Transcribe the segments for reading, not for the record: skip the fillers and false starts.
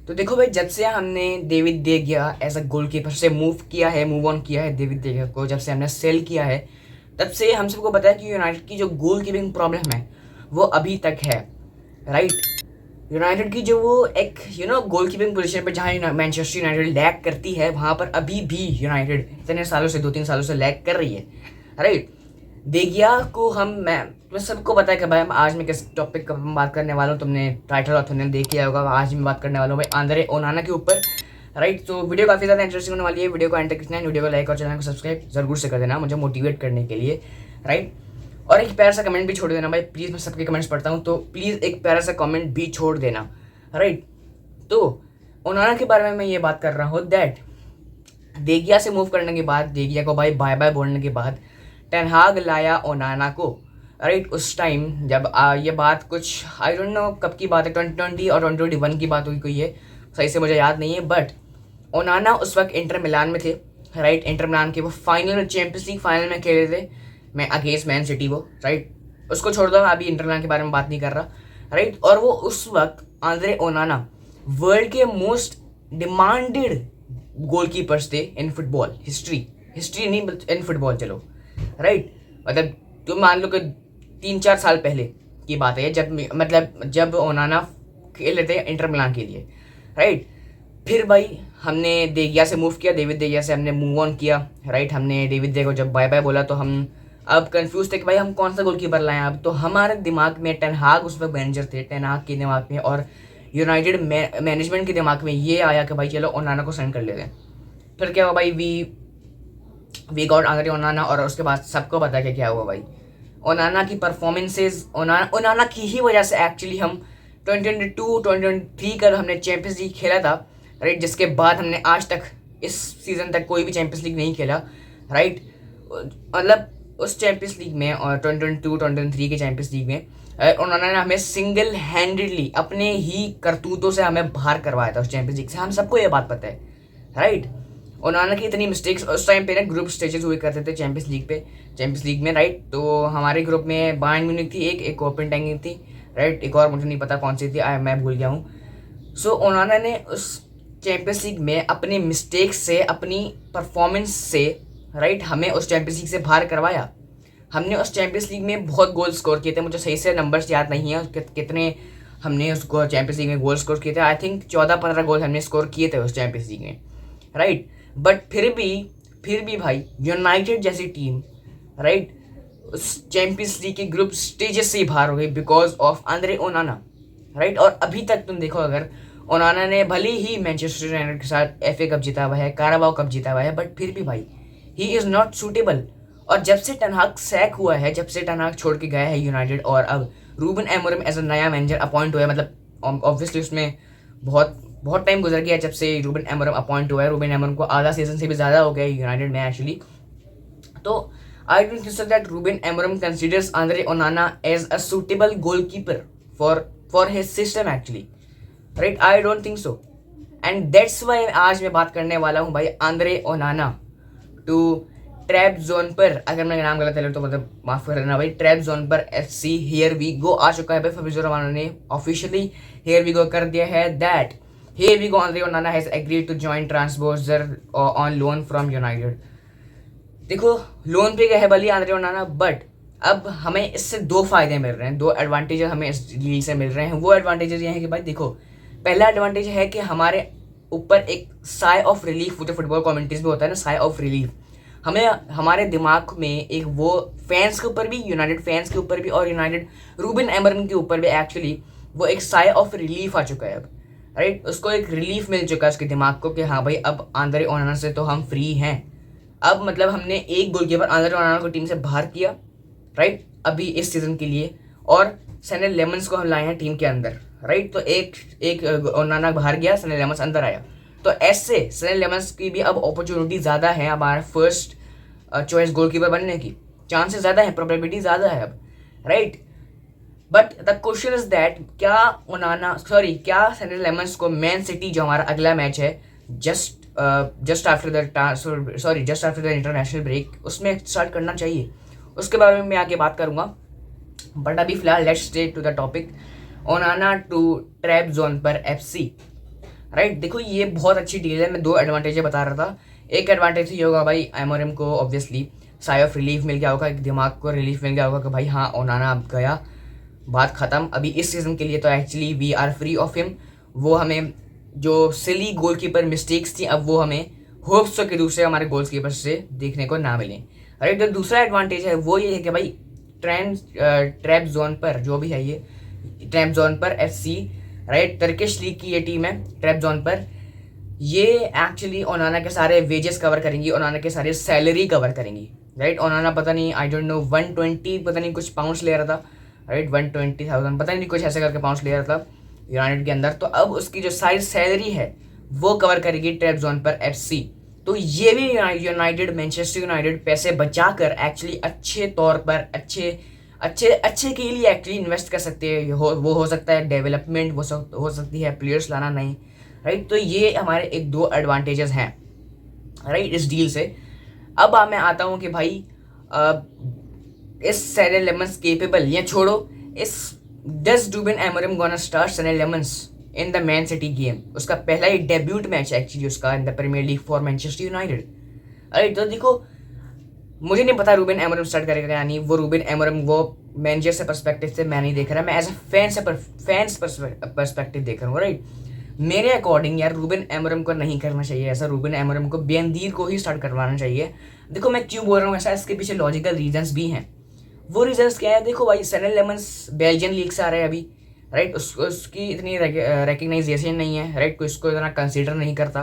तो देखो भाई, जब से हमने डेविड दे गया एज अ गोलकीपर से मूव ऑन किया है डेविड दे गया को, जब से हमने सेल किया है, तब से हम सबको पता है कि यूनाइटेड की जो गोल कीपिंग प्रॉब्लम है वो अभी तक है, राइट। यूनाइटेड की जो वो एक गोल कीपिंग पोजीशन पे जहाँ मैनचेस्टर यूनाइटेड लैग करती है, वहाँ पर अभी भी यूनाइटेड इतने सालों से 2-3 सालों से लैग कर रही है, राइट। देगिया को तुम्हें सबको पता है कि भाई हम आज मैं किस टॉपिक पर बात करने वाला हूँ। तुमने टाइटल और थंबनेल देख लिया होगा। आज मैं बात करने वाला हूँ भाई आंद्रे ओनाना के ऊपर, राइट। तो वीडियो काफ़ी ज़्यादा इंटरेस्टिंग होने वाली है। वीडियो को एंड तक देखना है, वीडियो को लाइक और चैनल को सब्सक्राइब जरूर से कर देना मुझे मोटिवेट करने के लिए, राइट। और एक प्यारा सा कमेंट भी छोड़ देना भाई, प्लीज़। मैं सबके कमेंट्स पढ़ता हूँ, तो प्लीज़ एक प्यारा सा कमेंट भी छोड़ देना, राइट। तो ओनाना के बारे में मैं ये बात कर रहा हूँ दैट देगिया से मूव करने के बाद, देगिया को भाई बाय बाय बोलने के बाद टेन हाग लाया ओनाना को, राइट। उस टाइम जब ये बात कुछ आई डोंट नो कब की बात है, 2020 और 2021 की बात हुई कोई है, सही से मुझे याद नहीं है। बट ओनाना उस वक्त इंटर मिलान में थे, राइट। इंटर मिलान के वो फाइनल में, चैंपियंस लीग फाइनल में खेले थे, मैं अगेंस्ट मैन सिटी वो, राइट। उसको छोड़ दो, मैं अभी इंटर मिलान के बारे में बात नहीं कर रहा, राइट। और वो उस वक्त आंद्रे ओनाना वर्ल्ड के मोस्ट डिमांडेड गोलकीपर्स थे इन फुटबॉल हिस्ट्री नहीं, इन फुटबॉल, चलो, राइट। मतलब तुम मान लो कि 3-4 साल पहले की बात है, जब ओनाना खेले थे इंटर मिलान के लिए, राइट। फिर भाई हमने देगिया से मूव किया, डेविड देगिया से हमने मूव ऑन किया, राइट। हमने डेविड दे को जब बाय बाय बोला तो हम अब कंफ्यूज थे कि भाई हम कौन सा गोलकीपर लाएं अब। तो हमारे दिमाग में टेन हाग उस वक्त मैनेजर थे, टेन हाग के दिमाग में और यूनाइटेड मैनेजमेंट के दिमाग में ये आया कि भाई चलो ओनाना को साइन कर लेते हैं। फिर क्या हुआ भाई, वी गॉट आंद्रे ओनाना। और उसके बाद सबको पता है कि क्या हुआ भाई, ओनाना की परफॉर्मेंसेज, ओनाना की ही वजह से एक्चुअली हम 2022-2023 का हमने चैंपियंस लीग खेला था, राइट। जिसके बाद हमने आज तक इस सीज़न तक कोई भी चैंपियंस लीग नहीं खेला, राइट। मतलब उस चैंपियंस लीग में और 2022-2023 के चैंपियंस लीग में उन्होंने हमें सिंगल हैंडेडली अपने ही करतूतों से हमें बाहर करवाया था उस चैंपियंस लीग से, हम सबको ये बात पता है, राइट। ओनाना की इतनी मिस्टेक्स उस टाइम पे ना, ग्रुप स्टेजेस हुए करते थे चैंपियंस लीग में, राइट। तो हमारे ग्रुप में बायर्न म्यूनिख थी, एक कोपेनहेगन थी, राइट। एक और मुझे नहीं पता कौन सी थी, मैं भूल गया हूँ। सो ओनाना ने उस चैंपियंस लीग में अपने मिस्टेक्स से, अपनी परफॉर्मेंस से, राइट, हमें उस चैंपियंस लीग से बाहर करवाया। हमने उस चैंपियंस लीग में बहुत गोल स्कोर किए थे, मुझे सही से नंबर्स याद नहीं है कितने हमने उस चैंपियंस लीग में गोल स्कोर किए थे। आई थिंक 14-15 गोल हमने स्कोर किए थे उस चैंपियंस लीग में, राइट। बट फिर भी भाई यूनाइटेड जैसी टीम, राइट, उस चैंपियंस लीग के ग्रुप स्टेजेस से ही बाहर हो गई बिकॉज ऑफ आंद्रे ओनाना, राइट। और अभी तक तुम देखो, अगर ओनाना ने भले ही मैनचेस्टर यूनाइटेड के साथ FA कप जीता हुआ है, काराबाओ कप जीता हुआ है, बट फिर भी भाई ही इज़ नॉट सूटेबल। और जब से टेन हाग सैक हुआ है, जब से टेन हाग छोड़ के गया है यूनाइटेड और अब रूबन एमोरिम एज अ नया मैनेजर अपॉइंट हुआ है, मतलब ऑब्वियसली उसमें बहुत बहुत टाइम गुजर गया जब से रूबन एमोरिम अपॉइंट हुआ है। रूबन एमोरिम को आधा सीजन से भी ज़्यादा हो गया यूनाइटेड में एक्चुअली। तो I don't think that Ruben Amorim considers Andre Onana as a suitable goalkeeper for his system actually, right. I don't think so, and that's why आज मैं बात करने वाला हूँ भाई Andre Onana to trap zone पर। अगर मैं नाम गलत है तो मतलब माफ कर देना भाई। ट्रैप जोन पर FC हियर वी गो आ चुका है भाई। फैब्रिज़ो रोमानो ने ऑफिशियली हियर वी गो कर दिया है that here we go Andre Onana has agreed to join Trabzonspor on loan from United. देखो लोन पे गए है भले आंद्रे ओनाना, बट अब हमें इससे दो फायदे मिल रहे हैं, दो एडवांटेजेस हमें इस डील से मिल रहे हैं। वो एडवांटेजेस ये हैं कि भाई देखो, पहला एडवांटेज है कि हमारे ऊपर एक साई ऑफ रिलीफ, जो फुटबॉल कम्युनिटीज में होता है ना, साई ऑफ रिलीफ, हमें हमारे दिमाग में एक वो फैंस के ऊपर भी, यूनाइटेड फैंस के ऊपर भी और यूनाइटेड रूबन एमोरिम के ऊपर भी एक्चुअली वो एक साई ऑफ रिलीफ आ चुका है अब, राइट। उसको एक रिलीफ मिल चुका है उसके दिमाग को कि हाँ भाई अब आंद्रे ओनाना से तो हम फ्री हैं। अब मतलब हमने एक गोलकीपर आंद्रे ओनाना को टीम से बाहर किया, राइट, अभी इस सीजन के लिए, और सैने लेमन्स को हम लाए हैं टीम के अंदर, राइट। तो एक ओनाना बाहर गया, सैने लेमन्स अंदर आया, तो ऐसे सैने लेमन्स की भी अब अपॉर्चुनिटी ज़्यादा है हमारा फर्स्ट चॉइस गोलकीपर बनने की, चांसेस ज़्यादा है, प्रोबेबिलिटी ज़्यादा है अब, right. But the question is that क्या सैने लेमन्स को मैन सिटी, जो हमारा अगला मैच है just after the international break, उसमें स्टार्ट करना चाहिए? उसके बारे में मैं आगे बात करूंगा, बट अभी फिलहाल let's stay to the topic Onana to trap zone पर FC, राइट। देखो ये बहुत अच्छी डील है, मैं दो एडवांटेज बता रहा था। एक एडवांटेज ये होगा भाई, एमोरिम को ऑब्वियसली साई ऑफ रिलीफ मिल गया होगा, एक दिमाग को रिलीफ मिल गया होगा कि भाई हाँ ओनाना अब गया, बात ख़त्म अभी इस सीज़न के लिए, तो actually we are free of him. वो हमें जो सिली गोलकीपर मिस्टेक्स थी अब वो हमें होप्स के दूसरे हमारे गोलकीपर से देखने को ना मिले। राइट। जो दूसरा एडवांटेज है वो ये है कि भाई ट्रैप जोन पर जो भी है, ये ट्रैप जोन पर FC, राइट, टर्किश लीग की ये टीम है। ट्रैप जोन पर ये एक्चुअली ओनाना के सारे वेजेस कवर करेंगी, ओनाना के सारे सैलरी कवर करेंगी। राइट। ओनाना पता नहीं, आई डोंट नो, 120 पता नहीं कुछ पाउंड्स ले रहा था। राइट, 120,000 पता नहीं कुछ ऐसे करके पाउंड्स ले रहा था यूनाइटेड के अंदर। तो अब उसकी जो सारी सैलरी है वो कवर करेगी ट्रैप जोन पर FC। तो ये भी यूनाइटेड, मैनचेस्टर यूनाइटेड पैसे बचाकर एक्चुअली अच्छे तौर पर अच्छे के लिए एक्चुअली इन्वेस्ट कर सकते हैं। वो हो सकता है डेवलपमेंट, वो हो सकती है प्लेयर्स लाना नहीं। राइट। तो ये हमारे एक दो एडवांटेजेस हैं राइट इस डील से। अब मैं आता हूँ कि भाई इस सैने लेमन्स केपेबल, या छोड़ो, is does Ruben Amorim gonna start Senne Lammens in the Man City game. उसका पहला ही डेब्यूट मैच एक्चुअली उसका in the Premier League for Manchester United. अरे तो देखो, मुझे नहीं पता रूबेन एमोरिम स्टार्ट करेगा या नहीं। वो रूबेन एमोरिम वो मैनेजर से पर्सपेक्टिव से मैं नहीं देख रहा, मैं एज अ फैंस पर्सपेक्टिव देख रहा हूँ। राइट। मेरे अकॉर्डिंग यार रूबेन एमोरिम को नहीं करना चाहिए ऐसा, रूबेन एमोरिम को बेनजीर को ही स्टार्ट करवाना चाहिए। देखो मैं क्यों बोल रहा हूँ ऐसा, इसके पीछे लॉजिकल रीजंस भी हैं। वो रीजंस क्या है, देखो भाई सैने लेमन्स बेल्जियन लीग से आ रहा है अभी। राइट। उसकी इतनी रिकग्नाइजेशन नहीं है। राइट। कोई उसको इतना कंसिडर नहीं करता।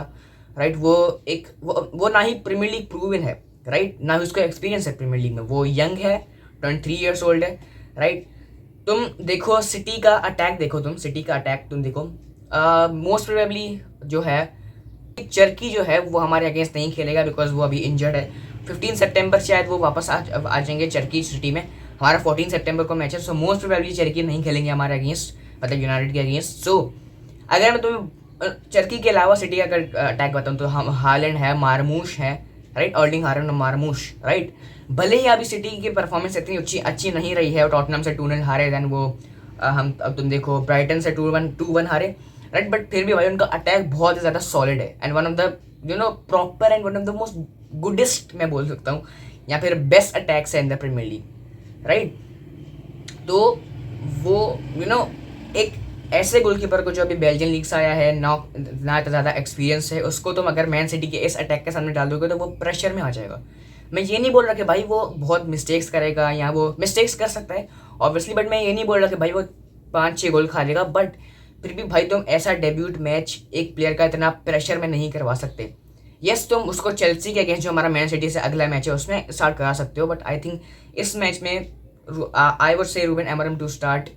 राइट। वो ना ही प्रीमियर लीग प्रूवन है। राइट। ना ही उसका एक्सपीरियंस है प्रीमियर लीग में। वो यंग है, 23 ईयर्स ओल्ड है। राइट। तुम देखो सिटी का अटैक तुम देखो, मोस्ट प्रोबेबली जो है चर्की जो है वो हमारे अगेंस्ट नहीं खेलेगा बिकॉज वो अभी इंजर्ड है। 15 सितंबर शायद वो वापस आ जाएंगे चर्की सिटी में। हमारा 14 सितंबर को मैच है, सो मोस्ट प्रोबेबली चर्की नहीं खेलेंगे हमारे अगेंस्ट, मतलब यूनाइटेड के अगेंस्ट। सो अगर मैं तुम्हें चर्की के अलावा सिटी का अगर अटैक बताऊँ तो हम हालैंड है, मारमूश है, राइट, अर्लिंग हालैंड, मारमूश, राइट। भले ही अभी सिटी की परफॉर्मेंस इतनी अच्छी नहीं रही है, टॉटनहम से 2-0 हारे, देन वो हम अब तुम देखो ब्राइटन से 2-1 हारे, राइट। बट फिर भी भाई उनका अटैक बहुत ज़्यादा सॉलिड है and one of the proper and one of the most goodest मैं बोल सकता हूँ, या फिर बेस्ट अटैक्स है in the Premier League. Right. तो वो एक ऐसे गोलकीपर को जो अभी बेल्जियन लीग से आया है, ना इतना ज़्यादा एक्सपीरियंस है, उसको तुम अगर मैन सिटी के इस अटैक के सामने डाल दोगे तो वो प्रेशर में आ जाएगा। मैं ये नहीं बोल रहा कि भाई वो बहुत मिस्टेक्स करेगा, या वो मिस्टेक्स कर सकता है ऑब्वियसली, बट मैं ये नहीं बोल रहा कि भाई वो 5-6 गोल खा लेगा। बट फिर भी भाई तुम ऐसा डेब्यूट मैच एक प्लेयर का इतना प्रेशर में नहीं करवा सकते। यस, तुम उसको चेल्सी के अगेंस्ट जो हमारा मैन सिटी से अगला मैच है उसमें स्टार्ट करा सकते हो, बट आई थिंक इस मैच में I would say Ruben Amorim to start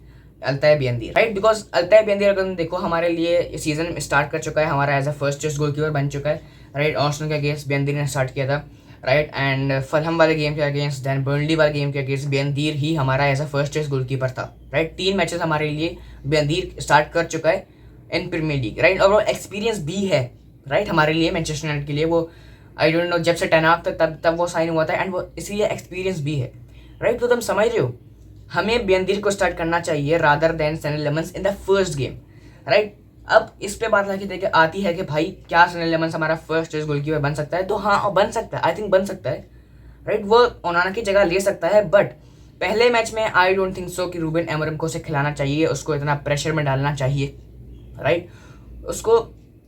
Altay Bayindir, right. Because Altay Bayindir अगर तुम देखो हमारे लिए सीजन स्टार्ट कर चुका है, हमारा as a first choice goalkeeper बन चुका है। राइट। आर्सेनल के अगेंस्ट बियंदीर ने स्टार्ट किया था। राइट। एंड फलहम वाले गेम के अगेंस्ट, देन बर्नली वाले गेम के अगेंस्ट बियंदीर ही हमारा as a first choice goalkeeper था। राइट। 3 मैचेस हमारे लिए बियंदीर स्टार्ट कर चुका है इन प्रीमियर लीग। राइट। और वो एक्सपीरियंस भी है, राइट, हमारे लिए मैनचेस्टर यूनाइटेड के लिए। वो आई डोंट नो जब से टेन हाफ तब वो साइन हुआ था एंड वो इसीलिए एक्सपीरियंस भी है। राइट। तो तुम समझ रहे हो, हमें बियंदीर को स्टार्ट करना चाहिए rather than Senne Lammens in the first game. Right. अब इस पे बात आती है कि भाई क्या सैने लेमन्स हमारा फर्स्ट चॉइस गोलकीपर बन सकता है, तो हाँ बन सकता है, आई थिंक बन सकता है। राइट। वो ओनाना की जगह ले सकता है, बट पहले मैच में आई डोंट थिंक सो कि रूबेन एमोरिम को उसे खिलाना चाहिए, उसको इतना प्रेशर में डालना चाहिए। राइट। उसको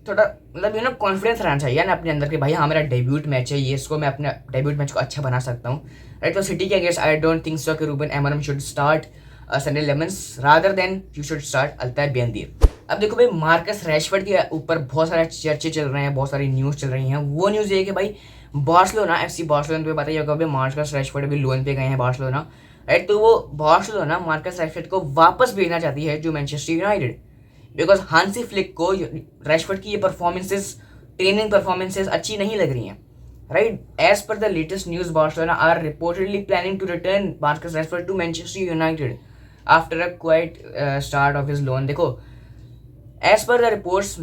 थोड़ा मतलब कॉन्फिडेंस रहना चाहिए ना अपने अंदर कि भाई हाँ मेरा डेब्यूट मैच है, ये इसको मैं अपने डेब्यूट मैच को अच्छा बना सकता हूँ। राइट। तो सिटी के against I don't think so कि Ruben Amorim should start Senne Lammens rather than you should start Altay Bayindir. अब देखो भाई मार्कस रैशफोर्ड के ऊपर बहुत सारे चर्चे चल रहे हैं, बहुत सारी न्यूज़ चल रही हैं। वो न्यूज़ ये है कि भाई बार्सिलोना, FC बार्सिलोना, तुम्हें पता ही होगा भाई मार्कस रैशफोर्ड अभी लोन पे गए हैं बार्सिलोना। राइट। तो वो बार्सिलोना मार्कस रैशफोर्ड को वापस भेजना चाहती है जो Manchester United, because Hansi Flick को रैशफोर्ड की ये परफॉर्मेंसेस, ट्रेनिंग परफॉर्मेंसेस अच्छी नहीं लग रही हैं। Right. As per the latest news Barcelona are reportedly planning to return Marcus Rashford to Manchester United after a quiet start of his loan. देखो as per the reports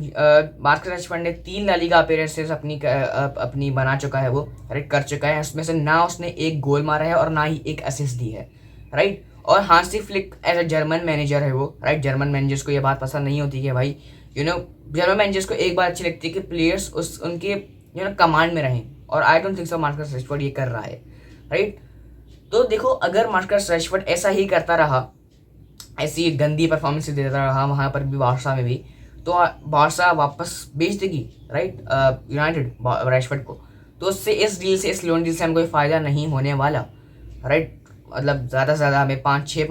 Marcus Rashford ने 3 La Liga appearances अपनी बना चुका है, वो right कर चुका है। उसमें से ना उसने एक गोल मारा है और ना ही एक असिस्ट दी है। राइट। और Hansi Flick as a German manager है वो, राइट। जर्मन मैनेजर्स को ये बात पसंद नहीं होती कि भाई यू नो जनरल मैनेजर्स को एक बात अच्छी लगती है कि प्लेयर्स उस उनके कमांड में रहें, और आई don't think so Marcus Rashford ये कर रहा है, राइट। तो देखो अगर मार्कस रैशफोर्ड ऐसा ही करता रहा, ऐसी गंदी परफॉर्मेंस देता रहा वहाँ पर भी, बारसा में भी, तो बारसा वापस बेच देगी, राइट, यूनाइटेड रैशफोर्ड को। तो उससे, इस डील से, इस लोन डील से हमें कोई फ़ायदा नहीं होने वाला, राइट। मतलब ज़्यादा से ज़्यादा हमें 5-6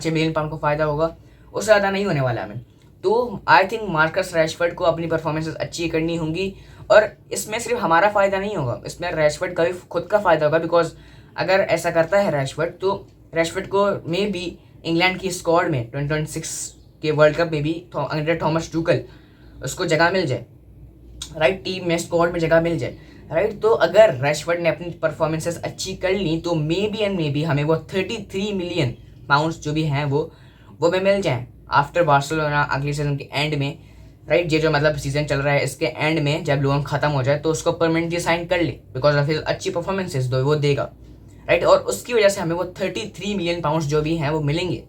मिलियन पाउंड को फ़ायदा होगा, उससे ज़्यादा नहीं होने वाला हमें। तो आई थिंक मार्कस रैशफोर्ड को अपनी परफॉर्मेंसेस अच्छी करनी होंगी, और इसमें सिर्फ हमारा फ़ायदा नहीं होगा, इसमें रैशफोर्ड का भी खुद का फ़ायदा होगा। बिकॉज अगर ऐसा करता है रैशफोर्ड, तो रैशफोर्ड को मे बी इंग्लैंड की स्क्वाड में 2026 के वर्ल्ड कप में भी अंडर थॉमस टूकल उसको जगह मिल जाए, राइट, टीम में, स्क्वाड में जगह मिल जाए, राइट। तो अगर रैशफोर्ड ने अपनी परफॉर्मेंसेस अच्छी कर ली, तो मे बी हमें वो 33 मिलियन पाउंड्स जो भी हैं वो हमें मिल जाएँ आफ्टर बार्सिलोना अगले सीजन के एंड में, राइट। ये जो मतलब सीजन चल रहा है, इसके एंड में जब लोन खत्म हो जाए तो उसको परमानेंटली साइन कर ले, बिकॉज ऑफ हिज अच्छी परफॉर्मेंसेस वो देगा, राइट। और उसकी वजह से हमें वो 33 मिलियन पाउंड्स जो भी हैं वो मिलेंगे,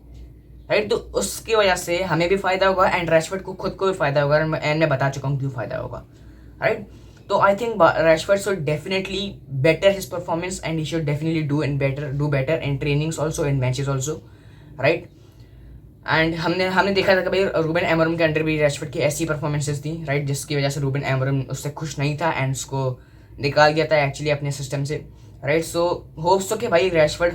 राइट। तो उसकी वजह से हमें भी फायदा होगा, एंड रैशफोर्ड को खुद को भी फायदा होगा, एंड मैं बता चुका हूँ क्यों फायदा होगा, राइट। तो I think Rashford should definitely better his performance, and he should definitely do better in trainings also, in matches also, right. And हमने देखा था कि भाई रूबेन एमोरम के अंडर भी रैशफोर्ड की ऐसी परफॉर्मेंसेस थी, राइट, जिसकी वजह से रूबेन एमोरम उससे खुश नहीं था एंड उसको निकाल दिया था एक्चुअली अपने सिस्टम से, राइट। सो होप्स तो कि भाई रैशफोर्ड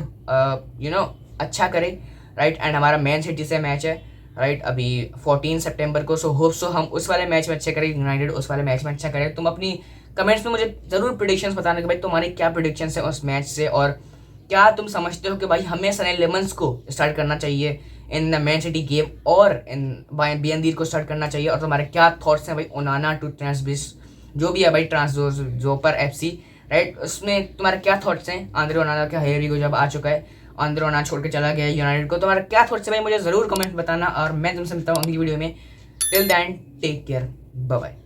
अच्छा करे, राइट। एंड हमारा मैन सिटी से मैच है, राइट, अभी 14 सितंबर को। सो होप्स तो हम उस वाले मैच में अच्छे करें, यूनाइटेड उस वाले मैच में अच्छा करे। तुम अपनी कमेंट्स में मुझे ज़रूर प्रेडिक्शंस बताना कि भाई तुम्हारे क्या प्रेडिक्शंस है उस मैच से, और क्या तुम समझते हो कि भाई हमें सनी लिमंस को स्टार्ट करना चाहिए इन द मैन सिटी गेम, और इन बियंदीर को स्टार्ट करना चाहिए, और तुम्हारे क्या थॉट्स हैं भाई ओनाना टू ट्रांसबिस जो भी है भाई जोपर FC, राइट, उसमें तुम्हारे क्या थॉट्स हैं। आंद्रे ओनाना का हेयर को जब आ चुका है, आंद्रे ओनाना छोड़ के चला गया यूनाइटेड को, तुम्हारा क्या थॉट्स है भाई मुझे ज़रूर कमेंट बताना, और मैं तुमसे मिलता हूँ अगली वीडियो में। Till then take care, bye bye.